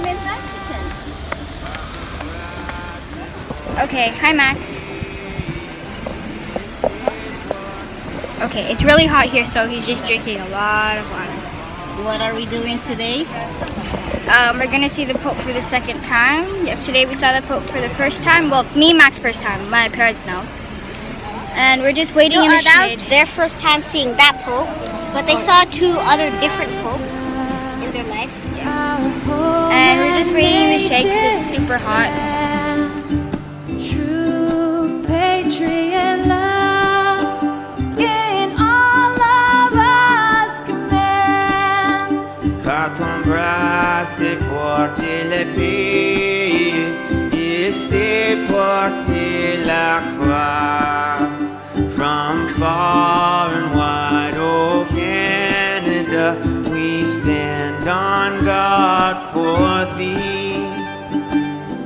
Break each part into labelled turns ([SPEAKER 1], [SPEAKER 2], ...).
[SPEAKER 1] midnight chicken.
[SPEAKER 2] Okay, hi Max. Okay, it's really hot here, so he's just drinking a lot of water.
[SPEAKER 1] What are we doing today?
[SPEAKER 2] We're gonna see the Pope for the second time. Yesterday we saw the Pope for the first time. Well, me and Max first time. My parents know. And we're just waiting in the
[SPEAKER 3] that
[SPEAKER 2] shade.
[SPEAKER 3] was their first time seeing that Pope, but they saw two other different Popes in their life.
[SPEAKER 2] And we're just waiting in the shade because it's super hot.
[SPEAKER 4] True patriot love in all of us command.
[SPEAKER 5] Quand ton bras s'est porté le pays, il s'est porté la croix. From far and wide, oh Canada, we stand on guard for thee.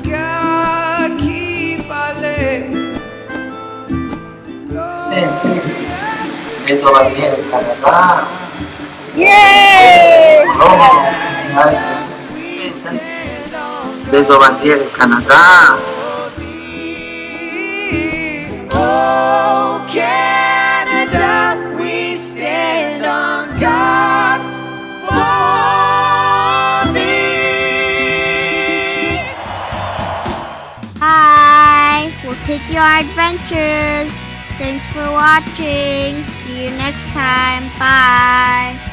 [SPEAKER 5] God keep our land.
[SPEAKER 6] Vedo bandiere in Canada.
[SPEAKER 2] Yay!
[SPEAKER 6] Vedo bandiere in Canada.
[SPEAKER 5] Oh Canada, we stand on guard for thee.
[SPEAKER 3] Hi, we'll take you on our adventures. Thanks for watching. See you next time. Bye.